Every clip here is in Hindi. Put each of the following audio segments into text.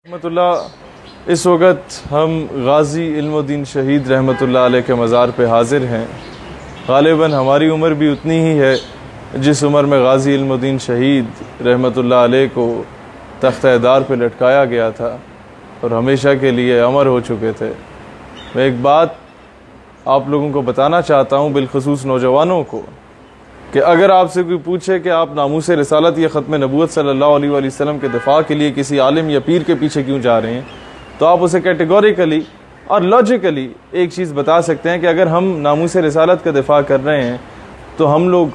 रहमतुल्लाह। इस वक्त हम गाज़ी इल्मुद्दीन शहीद रहमतुल्लाह अलैह के मज़ार पे हाज़िर हैं। ग़ालिबन हमारी उम्र भी उतनी ही है जिस उम्र में गाज़ी इल्मुद्दीन शहीद रहमतुल्लाह अलैह को तख्त-ए-दार पे लटकाया गया था और हमेशा के लिए अमर हो चुके थे। मैं एक बात आप लोगों को बताना चाहता हूँ, बिलखुसूस नौजवानों को, कि अगर आपसे कोई पूछे कि आप नामूस रिसालत या ख़त्म नबूवत सल्लल्लाहु अलैहि वसल्लम के दिफा के लिए किसी आलिम या पीर के पीछे क्यों जा रहे हैं, तो आप उसे कैटेगोरिकली और लॉजिकली एक चीज़ बता सकते हैं कि अगर हम नामूस रिसालत का दिफा कर रहे हैं तो हम लोग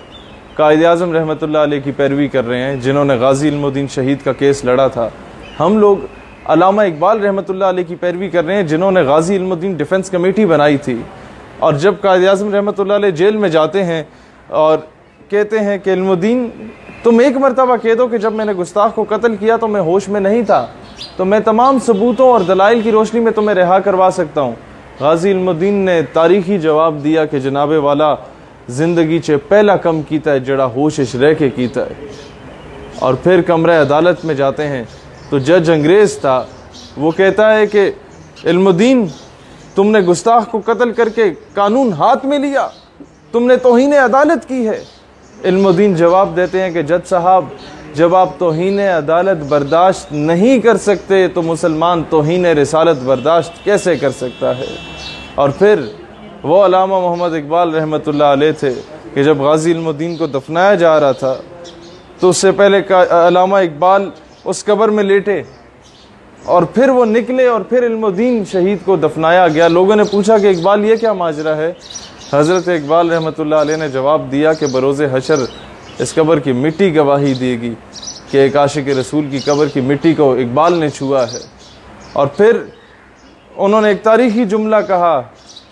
कायद-ए-आज़म रहमतुल्लाह अलैह की पैरवी कर रहे हैं जिन्होंने गाज़ी इल्मुद्दीन शहीद का केस लड़ा था। हम लोग अल्लामा इकबाल रहमतुल्लाह अलैह की पैरवी कर रहे हैं जिन्होंने गाज़ी इल्मुद्दीन डिफेंस कमेटी बनाई थी। और जब कायद-ए-आज़म रहमतुल्लाह अलैह जेल में जाते हैं और कहते हैं कि इल्मुद्दीन, तुम एक मरतबा कह दो कि जब मैंने गुस्ताख को कत्ल किया तो मैं होश में नहीं था, तो मैं तमाम सबूतों और दलाइल की रोशनी में तुम्हें रिहा करवा सकता हूँ। गाज़ी इल्मुद्दीन ने तारीखी जवाब दिया कि जनाबे वाला जिंदगी चे पहला कम कीता है जड़ा होशिश रह के कीता है। और फिर कमरे अदालत में जाते हैं तो जज अंग्रेज़ था, वो कहता है कि इल्मुद्दीन, तुमने गुस्ताख को कत्ल करके कानून हाथ में लिया, तुमने तौहीन अदालत की है। इल्मुद्दीन जवाब देते हैं कि जज साहब, जब आप तौहीन अदालत बर्दाश्त नहीं कर सकते तो मुसलमान तौहीन रिसालत बर्दाश्त कैसे कर सकता है। और फिर वो अल्लामा मोहम्मद इकबाल रहमतुल्लाह अलैह थे कि जब गाज़ी इल्मुद्दीन को दफनाया जा रहा था तो उससे पहले अल्लामा इकबाल उस कब्र में लेटे और फिर वो निकले और फिर इल्मुद्दीन शहीद को दफनाया गया। लोगों ने पूछा कि इकबाल ये क्या माजरा है। हज़रत इकबाल रहमतुल्लाह अलैह ने जवाब दिया कि बरोज़े हशर इस कब्र की मिट्टी गवाही देगी कि एक आशिक रसूल की कब्र की मिट्टी को इकबाल ने छुआ है। और फिर उन्होंने एक तारीखी जुमला कहा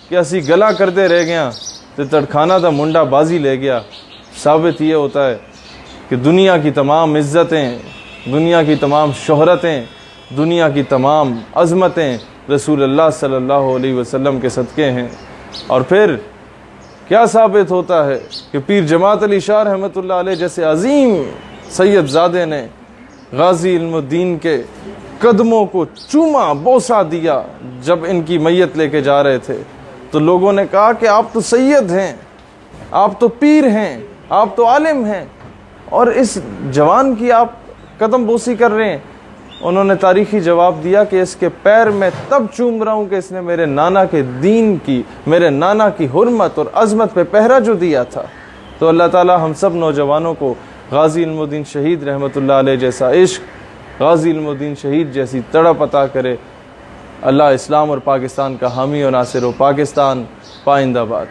कि असी गला करते रह गया तो तड़खाना दा मुंडा बाजी ले गया। साबित ये होता है कि दुनिया की तमाम इज़्ज़तें, दुनिया की तमाम शोहरतें, दुनिया की तमाम अज़मतें रसूलुल्लाह सल्लल्लाहु अलैहि वसल्लम के सदक़े हैं। और फिर क्या साबित होता है कि पीर जमात अली शाह रहमतुल्लाह अलैह जैसे अजीम सैयदजादे ने गाज़ी इल्मुद्दीन के कदमों को चूमा, बोसा दिया जब इनकी मैयत लेके जा रहे थे। तो लोगों ने कहा कि आप तो सैयद हैं, आप तो पीर हैं, आप तो आलिम हैं और इस जवान की आप कदम बोसी कर रहे हैं। उन्होंने तारीखी जवाब दिया कि इसके पैर में तब चूम रहा हूँ कि इसने मेरे नाना के दीन की, मेरे नाना की हुर्मत और अज़मत पे पहरा जो दिया था। तो अल्लाह ताला हम सब नौजवानों को गाज़ी इल्मुद्दीन शहीद रहमतुल्लाह अलैह जैसा इश्क, गाज़ी इल्मुद्दीन शहीद जैसी तड़प अता करे। अल्लाह इस्लाम और पाकिस्तान का हामी और नासिर हो। पाकिस्तान पाइंदाबाद।